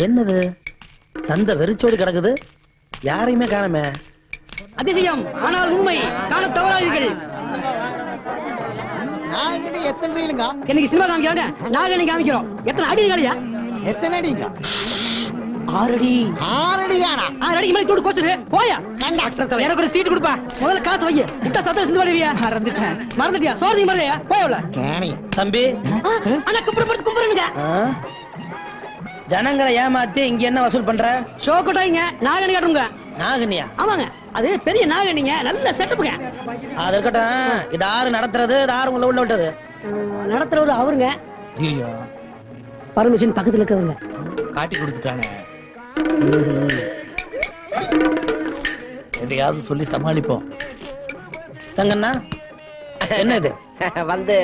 என்னது சந்தை வெறிச்சோடி கிடக்குது, யாரையுமே காணமே. அதிசயம் ஆனால் உண்மை காண தவறாதீர்கள். எத்தனை ரீலுங்க இன்னைக்கு சினிமா காமிக்கிறாங்க, நாகனி காமிக்கிறோம். எத்தனை அடி காலியா? எத்தனை அடிங்க? 6 அடி. 6 அடியானா? 6 அடிக்கு மேல தூடு கோத்துரு போயா. எனக்கு ஒரு சீட் கொடுப்பா. முதல்ல காசு வை. விட்டா சத்தம் சிந்து வடிவியா? மறந்துட்டியா? சோர்தி மறதையா? போயவல தம்பி அண்ணா கும்பிடுறது கும்பிடுங்க. ஜனங்களை ஏமாத்தி இங்க என்ன வசூல் பண்ற? ஷோ கொட்டாயிங்க, நாகனி காட்டுங்க. நாகனியா? ஆமாங்க, அது பெரிய நாகனிங்க, நல்ல செட்டப்புங்க. அது இருக்கட்டும், இது யாரு நடத்துறது? இது யாரு உள்ள உள்ள விட்டது? நடத்துறவரு அவருங்க. ஐயோ, பர்மிஷன் பக்கத்துல இருக்கிறவங்க. காட்டி கொடுத்துட்டானே. எதையாவது சொல்லி சமாளிப்போம். சங்கண்ணா, என்ன இது? வந்து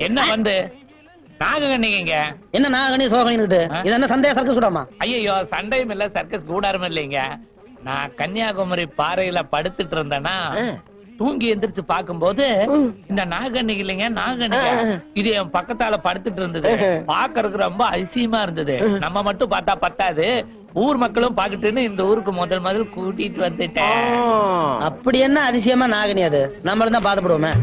என்ன வந்து நாககண்ணிங்க? என்ன நாகனி சோகனிட்டு? இது என்ன சந்தேக சர்க்கஸ் கூடாமா? ஐயோ, சண்டையும் இல்ல சர்க்கஸ் கூடாரும் இல்லைங்க. நான் கன்னியாகுமரி பாறையில படுத்துட்டு இருந்தேன்னா தூங்கி எந்திரிச்சு பாக்கும்போது இந்த நாககண்ணிக்கு இல்லைங்க, நாககண்ணிங்க இது என் பக்கத்தால படுத்துட்டு இருந்தது. பாக்குறதுக்கு ரொம்ப அதிசயமா இருந்தது. நம்ம மட்டும் பார்த்தா பத்தாது, ஊர் மக்களும் பாக்கட்டுன்னு இந்த ஊருக்கு முதல் கூட்டிட்டு வந்துட்டேன். அப்படி என்ன அதிசயமா நாகனி? அது நம்மள தான் பாதப்படுவோமே.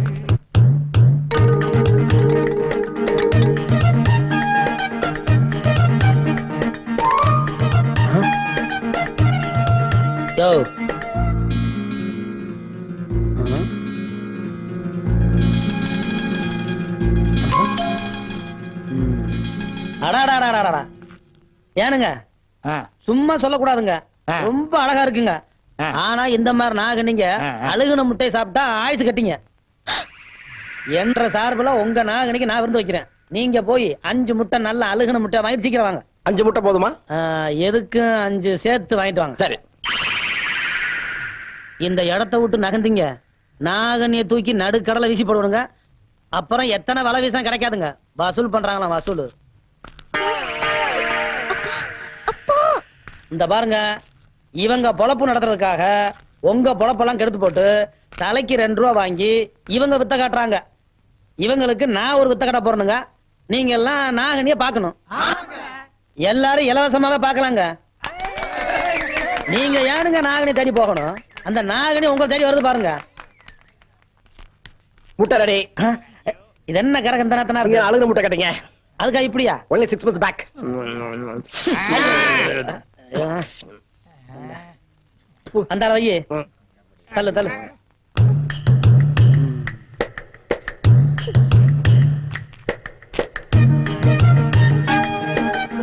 யோ, அடாடாடாடாடா, ஏனுங்க சும்மா சொல்லக்கூடாதுங்க, ரொம்ப அழகா இருக்குங்க. ஆனா இந்த மாதிரி நாகனிங்க அழுகுன முட்டை சாப்பிட்டா ஆயுசு கட்டிங்க. என்ற சார்புல உங்க நாகனிக்கு நான் விருந்து வைக்கிறேன். நீங்க போய் 5 முட்டை நல்ல அழுகுன முட்டை வாங்கிட்டு சீக்கிரம் வாங்க. 5 முட்டை போதுமா? எதுக்கு 5 சேர்த்து வாங்கிட்டு வாங்க. சரி. இந்த இடத்தை விட்டு நகர்ந்தீங்க, நாகனிய தூக்கி நடுக்கடலை வீசி போடுவாங்க. அப்புறம் எத்தனை வலை வீசா கிடைக்காதுங்க. வசூல் பண்றாங்களா வசூல். இந்த பாருங்க, இவங்க பொழப்பு நடத்துறதுக்காக உங்க பொழப்பெல்லாம் கெடுத்து போட்டு தலைக்கு 2 ரூபா வாங்கி இவங்க வித்த காட்டுறாங்க. இவங்களுக்கு நான் ஒரு வித்த காட்ட போறேனுங்க. நீங்க எல்லாம் நாகனிய பாக்கணும். எல்லாரும் இலவசமாவே பாக்கலாங்க. நீங்க ஏனுங்க நாகனி தேடி போகணும்? அந்த நாகனி உங்களை தேடி வருது பாருங்க. முட்டை ரெடி. இது என்ன கரகந்தனத்தனா இருக்கு? அழுகுன முட்டை கேட்டீங்க, அதுக்கா இப்படியா? only 6 months back. அந்த வையே தள்ளு தள்ளு.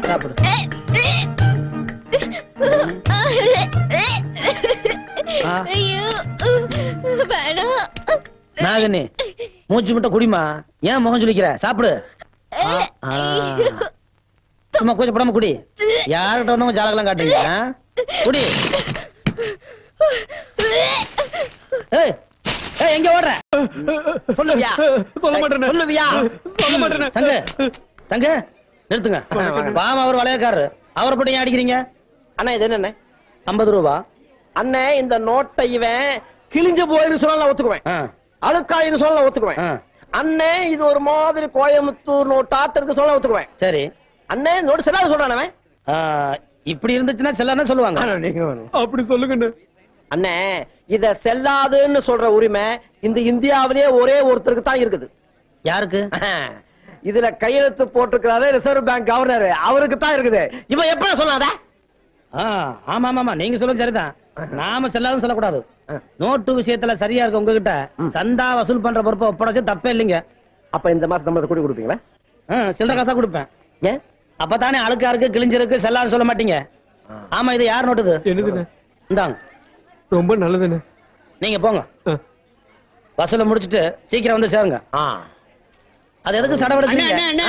சாப்பிடு. நாகனி, மூச்சு மட்டும் குடிமா. ஏன் முகம் சொல்லிக்கிற? சாப்பிடு. சும்மா கொஞ்சம் படாம குடி. யார்கிட்ட வந்தவங்க ஜாலகெல்லாம் காட்டுறீங்க? குடி. ஏய் ஏய், எங்க ஓடுற? சொல்லுவியா? சொல்ல மாட்டேன். சொல்லுவியா? சொல்ல மாட்டேன். சங்க சங்க நிறுத்துங்க. பாமா அவர் வளையக்காரரு, அவரை போட்டு ஏன் அடிக்கிறீங்க? அண்ணா இது என்ன? 50 ரூபா. அண்ணே, இந்த நோட்டை இவன் கிழிஞ்சு போயிரு சொன்னா ஒத்துக்குவேன், அழுக்காயிரு சொன்னா ஒத்துக்குவேன். அண்ணே, இது ஒரு மாதிரி கோயம்புத்தூர் நோட்டாத்திற்கு சொல்ல ஒத்துக்குவேன். சரி அண்ணே, நோட்டு செல்லாது சொல்றானவன். இப்படி இருந்துச்சுன்னா செல்லான்னு சொல்லுவாங்க. அப்படி சொல்லுங்க அண்ணே. இத செல்லாதுன்னு சொல்ற உரிமை இந்த இந்தியாவிலேயே ஒரே ஒருத்தருக்கு தான் இருக்குது. யாருக்கு? இதுல கையெழுத்து போட்டிருக்கிறாரு ரிசர்வ் பேங்க் கவர்னர், அவருக்கு தான் இருக்குது. இவன் எப்ப சொல்லாத? ஆமா ஆமா, நீங்க சொல்றது சரிதான். நாம செல்லாதுன்னு சொல்லக்கூடாது. நோட்டு விஷயத்துல சரியா இருக்கு. உங்ககிட்ட சந்தா வசூல் பண்ற பொறுப்பை ஒப்படைச்சு தப்பே இல்லைங்க. அப்ப இந்த மாசம் சம்பளத்தை கூட்டி கொடுப்பீங்களா? சில்லற காசா கொடுப்பேன். ஏன்? அப்பதானே அழுக்கா இருக்கு, கிழிஞ்சிருக்கு, செல்லாது சொல்ல மாட்டீங்க. ஆமா, இது யார் நோட்டுது? என்னதுன்னு? இந்தாங்க. ரொம்ப நல்லதுன்னு. நீங்க போங்க, வசூல முடிச்சிட்டு சீக்கிரம் வந்து சேருங்க. அது எதுக்கு சடவெடுக்கிறீங்க?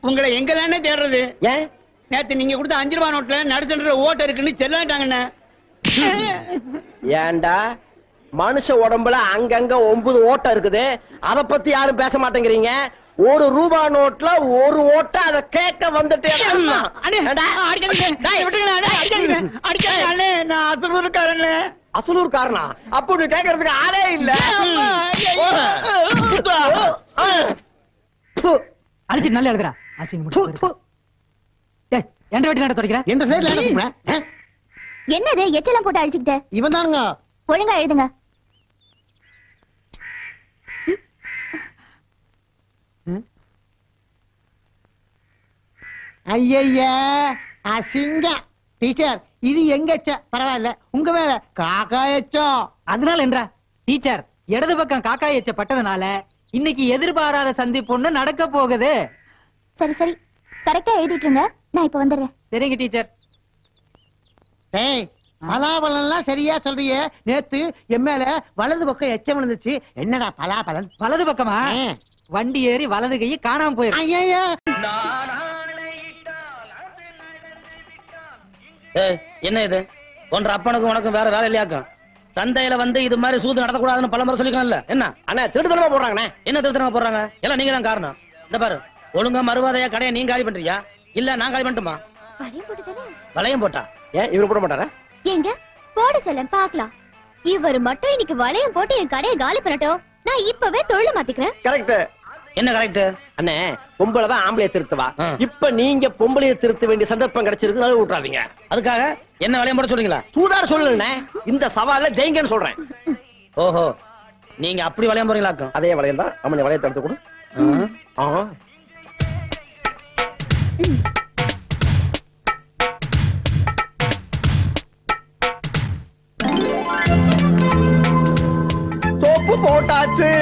உங்களை எங்க தானே தேடுறது? ஏன்? நேத்து நீங்க கொடுத்த 5 ரூபாய் நோட்ல நடுச்சன்ற ஓட்ட இருக்குன்னு செல்லாட்டாங்கண்ணே. ஏண்டா, மனுஷ உடம்புல அங்கங்க 9 ஓட்டம் இருக்குது, அத பத்தி யாரும் பேச மாட்டேங்கிறீங்க. ஒரு ரூபா நோட்ல ஒரு ஓட்ட அத கேட்க வந்துட்டே அசலூர் காரணா அப்ப நீ கேட்கறதுக்கு ஆளே இல்ல. அடிச்சு நல்லா எழுதுறா. எந்த வெட்டி நட தொடக்கிறேன் எந்த சைடுல என்னது எச்செல்லாம் போட்டு அடிச்சுக்கிட்ட? இவன் தானுங்க. ஒழுங்கா எழுதுங்க. ஐயா அசிங்க டீச்சர், இது எங்க பரவாயில்ல, உங்க மேல காக்கா எச்சம். அதனால என்ன டீச்சர், இடது பக்கம் காக்கா எச்ச பட்டதுனால இன்னைக்கு எதிர்பாராத சந்திப்பு நடக்க போகுது. சரி சரி, கரெக்டா எழுதிட்டுருங்க, நான் இப்ப வந்துடுறேன். சரிங்க டீச்சர். பலாபலன்லாம் சரியா சொல்றியே, நேத்து என் மேல வலது பக்கம் எச்சம் விழுந்துச்சு. என்னடா பலாபலன்? வலது பக்கமா? வண்டி ஏறி வலது கையை காணாம போயிரு. என்ன இது ஒன்ற அப்பனுக்கும் உனக்கும் வேற வேலை இல்லையாக்கும்? சந்தையில வந்து இது மாதிரி சூது நடத்தக்கூடாதுன்னு பல முறை சொல்லிக்கலாம்ல. என்ன அண்ணா திருத்தனமா போடுறாங்கண்ணே. என்ன திருத்தனமா போடுறாங்க? எல்லாம் நீங்க தான் காரணம். இந்த பாரு, ஒழுங்கா மறுவாதையா கடையை நீங்க காலி பண்றியா இல்ல நான் காலி பண்ணட்டுமா? வளையம் போட்டா ஏன் இவரு போட மாட்டாரா? எங்க போட சொல்ல பாக்கலாம். இவரு மட்டும் இன்னைக்கு வளையம் போட்டு என் கடையை காலி பண்ணட்டும், நான் இப்பவே தொழில மாத்திக்கிறேன். கரெக்ட். என்ன கரெக்ட்? அண்ணே பொம்பளை தான் ஆம்பளைய திருத்துவா. இப்ப நீங்க பொம்பளைய திருத்த வேண்டிய சந்தர்ப்பம் கிடைச்சிருக்கு, அதை விட்டுறாதீங்க. அதுக்காக என்ன வளையம் போட சொல்றீங்களா? சூதார சொல்லுண்ணே, இந்த சவால ஜெயிங்கன்னு சொல்றேன். ஓஹோ, நீங்க அப்படி வளையம் போறீங்களாக்கும்? அதே வளையம் தான். அம்மனி வளையத்தை எடுத்து கொடு. சோப்பு போட்டாச்சு.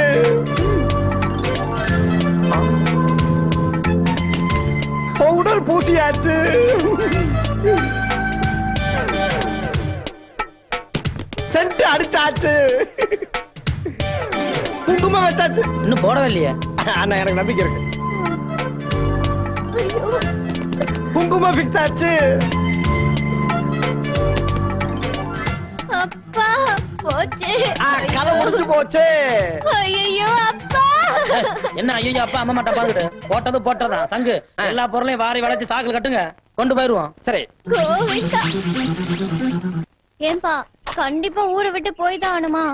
பவுடர் பூசியாச்சு. சென்ட் அடிச்சாச்சு. குங்குமம் வச்சாச்சு. இன்னும் போடவே இல்லையே. அண்ணா எனக்கு நம்பிக்கை இருக்கு. குங்குமம் ஃபிக்ஸ் ஆச்சு. அப்பா போச்சு. கதை முடிஞ்சு போச்சு. ஐயோ அப்பா. என்ன ஐயோ அப்பா அம்மா மாட்டா பாருங்க. போட்டது போட்டதான் சங்கு. எல்லா பொருளையும் வாரி வளைச்சு சாக்குல கட்டுங்க, கொண்டு போயிருவோம். சரி. ஏன்பா கண்டிப்பா ஊரை விட்டு போய் தான் ஆகணுமா?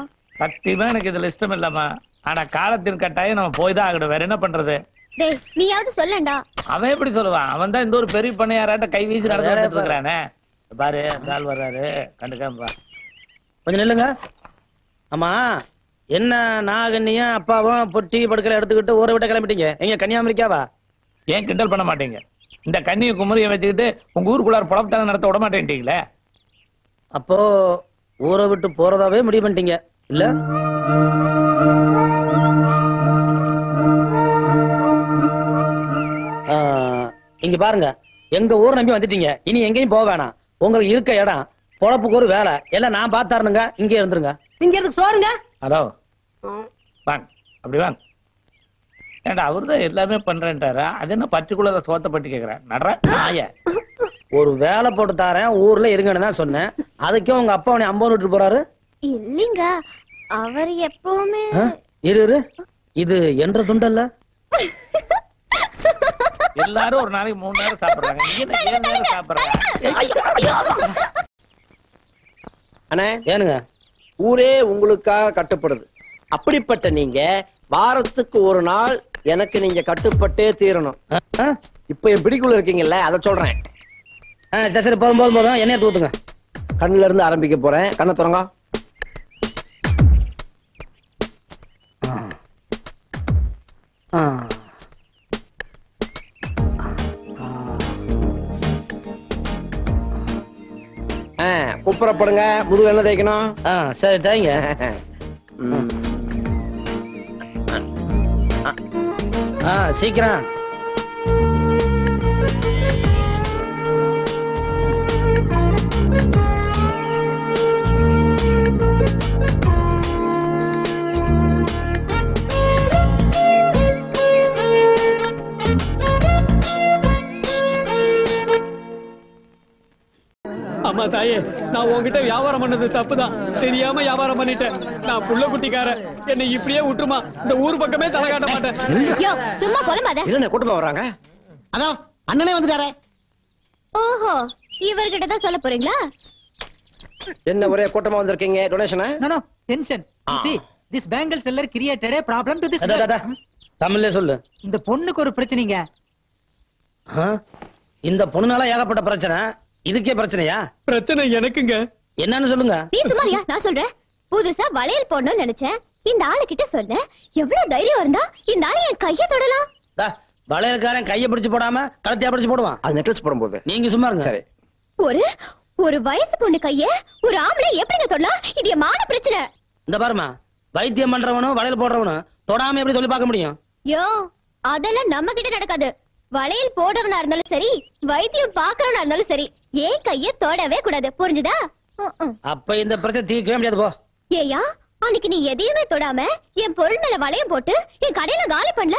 சத்தியமா எனக்கு இதுல இஷ்டம் இல்லம்மா. ஆனா காலத்தின் கட்டாயம் நம்ம போய் தான் ஆகணும். வேற என்ன பண்றது? டேய் நீயாவது சொல்லண்டா. அவன் எப்படி சொல்லுவான்? அவன் தான் இந்த ஒரு பெரிய பண்ணையாராட்ட கை வீசி நடந்துட்டு இருக்கிறானே. பாரு ஆள் வர்றாரு, கண்டுக்காம கொஞ்சம் நில்லுங்க. ஆமா, என்ன நாகன்னியும் அப்பாவும் பொட்டி படுக்கல எடுத்துக்கிட்டு ஊரை விட்ட கிளம்பிட்டீங்க? எங்க கன்னியாகுமரிக்காவா? ஏன் கிண்டல் பண்ண மாட்டீங்க? இந்த கன்னியை குமரியை வச்சுக்கிட்டு உங்க ஊருக்குள்ளார புலப்பட்டாங்க நடத்த விட மாட்டேன்ட்டீங்களே. அப்போ ஊரை விட்டு போறதாவே முடிவு பண்ணிட்டீங்க இல்ல? இங்க பாருங்க, எங்க ஊர் நம்பி வந்துட்டீங்க, இனி எங்கேயும் போக வேணாம். உங்களுக்கு இருக்க இடம், பொழப்புக்கு ஒரு வேலை எல்லாம் நான் பார்த்தாருங்க. இங்கே இருந்துருங்க. இங்க இருக்கு சோறுங்க. ஹலோ வாங்க, அப்படி வாங்க. ஏண்டா அவருதான் எல்லாமே பண்றேன்ட்டாரா? அது என்ன பர்டிகுலரா சோத்த பட்டி கேக்குறேன். நடுற நாய ஒரு வேலை போட்டு தாரேன், ஊர்ல இருங்கன்னு தான் சொன்னேன். அதுக்கே உங்க அப்பா உன்னை அம்பது விட்டு போறாரு. இல்லீங்க, அவர் எப்பவுமே இரு, இது என்ற துண்டல்ல. எல்லாரும் ஒரு நாளைக்கு 3 நேரம் சாப்பிடுறாங்க, நீங்க 7 நேரம் சாப்பிடுறாங்க. அண்ணே ஏனுங்க, ஊரே உங்களுக்காக கட்டுப்படுது. அப்படிப்பட்ட நீங்க வாரத்துக்கு ஒரு நாள் எனக்கு நீங்க கட்டுப்பட்டே தீரணும். இப்ப என் பிடிக்குள்ள இருக்கீங்கல்ல, அதை சொல்றேன். சரி போதும் போதும் போதும், எண்ணெய் ஊத்துங்க. கண்ணுல இருந்து ஆரம்பிக்க போறேன். கண்ணை திறங்க. குப்புறப்படுங்க. முதுகு என்ன தேய்க்கணும்? சரி தேய்ங்க. சீக்கிரம். அம்மா தாயே, நான் உன்கிட்ட வியாபாரம் பண்ணது தப்புதான். தெரியாம வியாபாரம் பண்ணிட்டேன். நான் புள்ள குட்டிக்காரன். என்னை இப்படியே விட்டுருமா, இந்த ஊர் பக்கமே தலை காட்ட மாட்டேன். யோ, சும்மா போலமாத. என்ன கூட்டமா வர்றாங்க? அதோ அண்ணனே வந்துட்டாரே. ஓஹோ, இவர்கிட்ட தான் சொல்ல போறீங்களா? என்ன ஒரே கூட்டமா வந்திருக்கீங்க? டொனேஷனா? No no, tension. See, this bangle seller created a problem to this அட, அட, girl. தமிழ்ல சொல்லு. இந்த பொண்ணுக்கு ஒரு பிரச்சனைங்க. ஆ? இந்த பொண்ணுனால ஏகப்பட்ட பிரச்சனை. இதுக்கே பிரச்சனையா? பிரச்சனை எனக்குங்க. என்னன்னு சொல்லுங்க. நீ சும்மாரியா, நான் சொல்றேன். புதுசா வளையல் போடணும்னு நினைச்சேன். இந்த ஆளு கிட்ட சொன்னேன். எவ்வளவு தைரியம் இருந்தா இந்த ஆளு என் கைய தொடலாம். டா, வளையல்காரன் கைய பிடிச்சு போடாம கழுத்தையா பிடிச்சு போடுவான். அது நெக்லஸ் போடும்போது. நீங்க சும்மா இருங்க. சரி. ஒரு வயசு பொண்ணு கைய ஒரு ஆம்பளை எப்படிங்க தொடலாம்? இது என் மான பிரச்சனை. இந்த பாருமா, வைத்தியம் பண்றவனும் வளையல் போடுறவனும் தொடாம எப்படி சொல்லி பார்க்க முடியும்? யோ, அதெல்லாம் நம்ம கிட்ட நடக்காது. வளையல் போடவனா இருந்தாலும் சரி, வைத்தியம் பாக்குறவனா இருந்தாலும் சரி, ஏன் கைய தொடவே கூடாது. புரிஞ்சுதா? அப்ப இந்த பிரச்சனை தீர்க்கவே முடியாது போ. ஏயா, அன்னைக்கு நீ எதையுமே தொடாம என் பொருள் மேல வளையம் போட்டு என் கடையில காலி பண்ணல.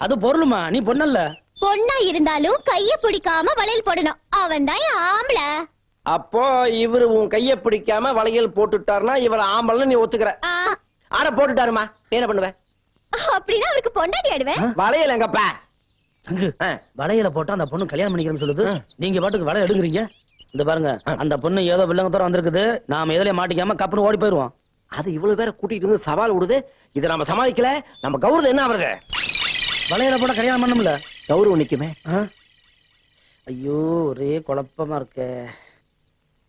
அது பொருளுமா, நீ பொண்ணல்ல. பொண்ணா இருந்தாலும் கைய பிடிக்காம வளையல் போடணும். அவன் தான் என் ஆம்பளை. அப்போ இவரு உன் கைய பிடிக்காம வளையல் போட்டுட்டாருன்னா இவர் ஆம்பளன்னு நீ ஒத்துக்கிற? ஆட போட்டுட்டாருமா, என்ன பண்ணுவ? அப்படின்னா அவருக்கு பொண்டாட்டி ஆடுவேன். வளையல் எங்கப்பா? சங்கு, வளையல போட்டா அந்த பொண்ணு கல்யாணம் பண்ணிக்கிறேன்னு சொல்லுது. நீங்க பாட்டுக்கு வளையல் எடுக்குறீங்க. இந்த பாருங்க, அந்த பொண்ணு ஏதோ வில்லங்கத்தோட வந்திருக்குது. நாம எதுலயே மாட்டிக்காம கப்புன்னு ஓடி போயிருவோம். அது இவ்வளவு பேரை கூட்டிட்டு இருந்து சவால் விடுது. இதை நம்ம சமாளிக்கல, நம்ம கௌரவம் என்ன ஆகுறது? வளையல போட்டா கல்யாணம் பண்ணும்ல, கௌரவம் நிக்குமே. ஐயோ, ஒரே குழப்பமா இருக்கு.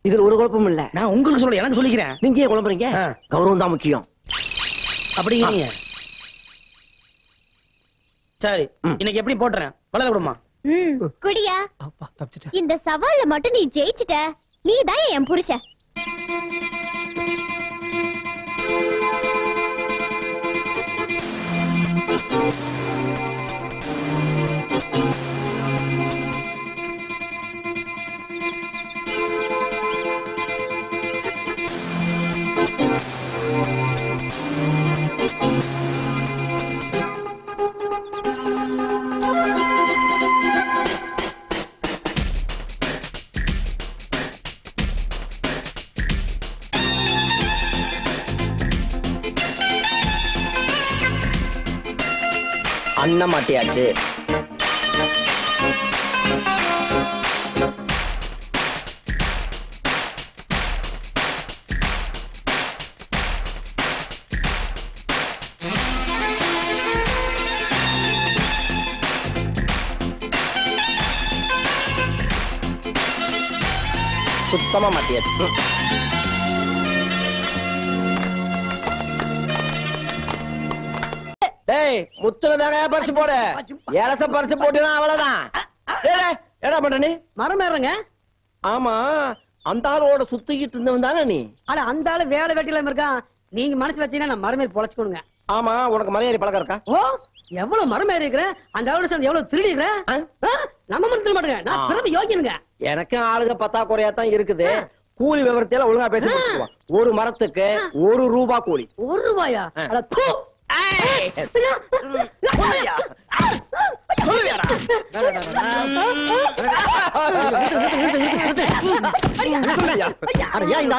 இதுல ஒரு குழப்பம் இல்ல. நான் உங்களுக்கு சொல்ல, எனக்கு சொல்லிக்கிறேன். நீங்க ஏன் குழம்புறீங்க? கௌரவம் தான் முக்கியம். அப்படிங்கிறீங்க. சரி, இன்னைக்கு எப்படி போட்டுறேன்? வளையல விடுமா? குடியா. இந்த சவால்ல மட்டும் நீ ஜெயிச்சிட்ட, நீ தான் என் புருஷன். அண்ணன் மாட்டியாச்சு. சுத்தமா மாட்டியாச்சு. டேய், முத்துனதாங்க பறிச்சு போடு. ஏலச பறிச்சு போட்டுனா அவ்வளவுதான். டேய், என்ன பண்ற நீ? மரம் ஏறங்க. ஆமா, அந்த ஆளோட சுத்திக்கிட்டு இருந்தவன் தானே நீ? அட, அந்த ஆளு வேலை வெட்டில இருக்கான். நீங்க மனசு வச்சீங்கன்னா நான் மரம் ஏறி பொழைச்சுக்கணுங்க. ஆமா, உனக்கு மலையேறி பழக்கம் இருக்கா? ஓ, எவ்வளவு மரம் ஏறி இருக்கிறேன். அந்த ஆளோட சேர்ந்து எவ்வளவு திருடி இருக்கிறேன். நம்ம மனசுல மாட்டுங்க. நான் பிறந்து யோகியனுங்க. எனக்கும் ஆளுங்க பத்தாக்குறையா தான் இருக்குது. கூலி விவரத்தையெல்லாம் ஒழுங்கா பேசி முடிச்சுக்குவோம். ஒரு மரத்துக்கு 1 ரூபா கூலி. 1 ரூபாயா? அட தூ.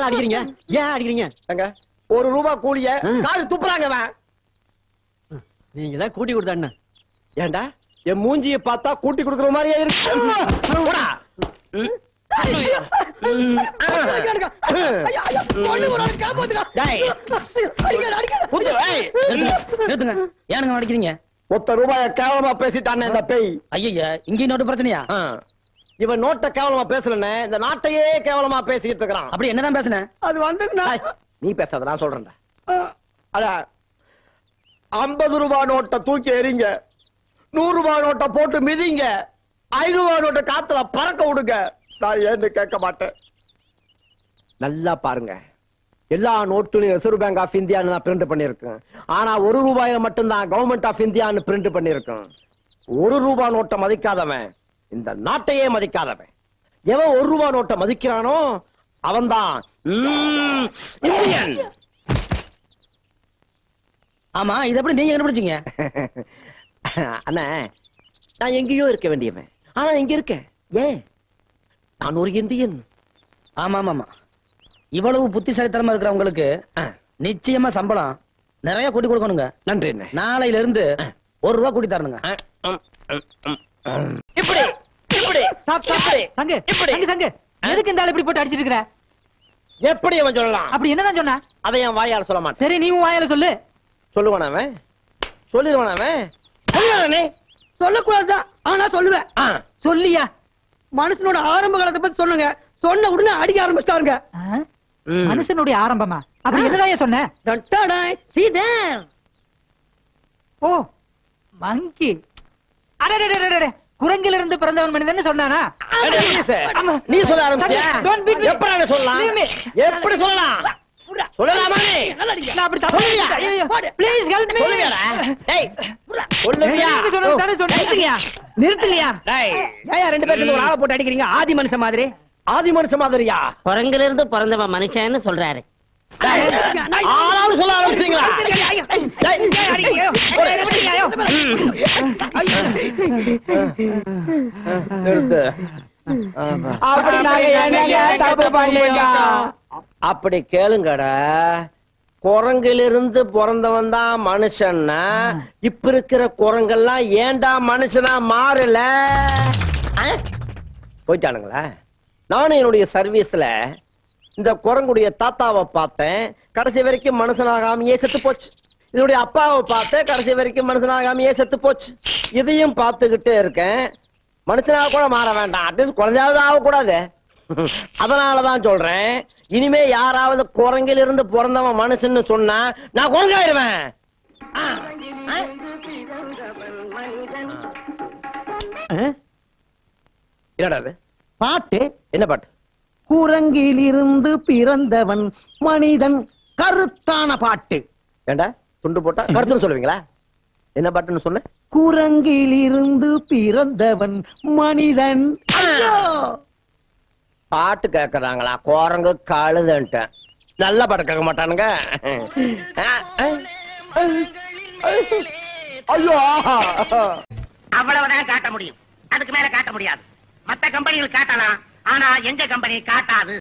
அடிக்கிறீங்க? ஏன் அடிக்கிறீங்க? 1 ரூபா கூலிய காடு துப்புறாங்க. நீங்க தான் கூட்டி கொடுத்த அண்ணன். ஏண்டா, என் மூஞ்சியை பார்த்தா கூட்டி கொடுக்குற மாதிரியே இருக்கு. ஏனுங்க அடிக்கிறீங்க? 1 ரூபாய கேவலமா பேசிட்டானே இந்த பேய். ஐயா, இங்க நோட்டு பிரச்சனையா? இவன் நோட்டை கேவலமா பேசலன்னு இந்த நாட்டையே கேவலமா பேசிக்கிட்டு இருக்கிறான். அப்படி என்னதான் பேசுனேன்? அது வந்து நீ பேசாத, நான் சொல்றேன்டா. அட, 50 ரூபாய் நோட்டை தூக்கி எறிங்க, 100 ரூபாய் நோட்டை போட்டு மிதிங்க, 500 ரூபாய் நோட்டை காத்துல பறக்க விடுங்க. நான் ஏன்னு கேட்க மாட்டேன். நல்லா பாருங்க, எல்லா நோட்டுலையும் ரிசர்வ் பேங்க் ஆஃப் இந்தியான்னு தான் பிரிண்ட் பண்ணிருக்கேன். ஆனா 1 ரூபாயில மட்டும்தான் கவர்மெண்ட் ஆஃப் இந்தியான்னு பிரிண்ட் பண்ணிருக்கேன். 1 ரூபாய் நோட்டை மதிக்காதவன் இந்த நாட்டையே மதிக்காதவன். எவன் 1 ரூபாய் நோட்டை மதிக்கிறானோ அவன்தான் இந்தியன். ஆமா, இது எப்படி நீங்க கண்டுபிடிச்சீங்க? அண்ணா, நான் எங்கேயோ இருக்க வேண்டியவன், ஆனா இங்க இருக்கேன். ஏன்? நான் ஒரு இந்தியன். ஆமா ஆமா ஆமா. இவ்வளவு புத்திசாலித்தனமா இருக்கிறவங்களுக்கு நிச்சயமா சம்பளம் நிறைய கூட்டி கொடுக்கணுங்க. நன்றி. நாளையில இருந்து ₹1 கூட்டி தரணுங்க. இப்படி இப்படி சங்கு சங்கு சங்கு எதுக்கு இந்த ஆள் இப்படி போட்டு அடிச்சிட்டு இருக்கற? எப்படி அவன் சொல்லலாம்? அப்படி என்னதான் சொன்னா? அதை என் வாயால சொல்ல மாட்டேன். சரி நீ உன் வாயால சொல்லு. சொல்லுவான் அவன், சொல்லிடுவான் அவன். சொல்லுவானே. சொல்லக்கூடாதுதான், ஆனா சொல்லுவேன். சொல்லியா? மனுஷனோட ஆரம்ப காலத்தை பத்தி சொல்லுங்க. சொன்ன உடனே அடிக்க ஆரம்பிச்சிட்டாருங்க. மனுஷனுடைய ஆரம்பமா? அப்படி என்னதான் சொன்ன? ஓ மங்கி. அடடடடடட, குரங்கில இருந்து பிறந்தவன் மனிதன் சொன்னானா? நீ சொல்ல ஆரம்பிச்சியா? Don't beat me. எப்படி சொல்லலாம்? Leave me. எப்படி சொல்லலாம்? சொல்லலாமா நீ? நான் அப்படி தப்பு செய்யல. Please help me. டேய் சொல்லுவியா? நீங்க சொன்னது தானே சொன்னீங்க. நிறுத்துங்கயா. டேய் ஏன் 2 பேர் சேர்ந்து ஒரு ஆளை போட்டு அடிக்கிறீங்க? ஆதி மனுஷன் மாதிரி. ஆதி மனுஷன் மாதிரியா? குரங்குல இருந்து பிறந்தவன் மனுஷன்னு சொல்றாரு. ஆளாலும் சொல்ல ஆரம்பிச்சீங்களா? அப்படி கேளுங்கடா. குரங்கிலிருந்து பிறந்தவன் தான் மனுஷன்னா, இப்ப இருக்கிற குரங்கெல்லாம் ஏண்டா மனுஷனா மாறல? போயிட்டானுங்களா? நானும் என்னுடைய சர்வீஸ்ல இந்த குரங்குடைய தாத்தாவை பார்த்தேன், கடைசி வரைக்கும் மனுஷனாகாமையே செத்து போச்சு. இதனுடைய அப்பாவை பார்த்தேன், கடைசி வரைக்கும் மனுஷனாகாமையே செத்து போச்சு. இதையும் பார்த்துக்கிட்டே இருக்கேன். மனுஷனாக கூட மாற வேண்டாம், அட்லீஸ்ட் குழந்தையாவது ஆகக்கூடாது. அதனாலதான் சொல்றேன், இனிமே யாராவது குரங்கில் இருந்து பிறந்தவன் மனுஷன்னு சொன்னா நான் குரங்காயிருவேன். என்னடா பாட்டு? என்ன பாட்டு? குரங்கிலிருந்து பிறந்தவன் மனிதன், கருத்தான பாட்டு. ஏண்டா துண்டு போட்டா கருத்துன்னு சொல்லுவீங்களா? என்ன பாட்டுன்னு சொன்ன? குரங்கிலிருந்து பிறந்தவன் மனிதன். பாட்டு கேக்குறாங்களா? குரங்கு கழுதுன்ட்டு நல்ல பாட்டு கேட்க மாட்டானுங்க. ஐயோ, அவ்வளவுதான் காட்ட முடியும், அதுக்கு மேல காட்ட முடியாது. மத்த கம்பெனிகள் காட்டலாம், ஆனா எங்க கம்பெனி காட்டாது.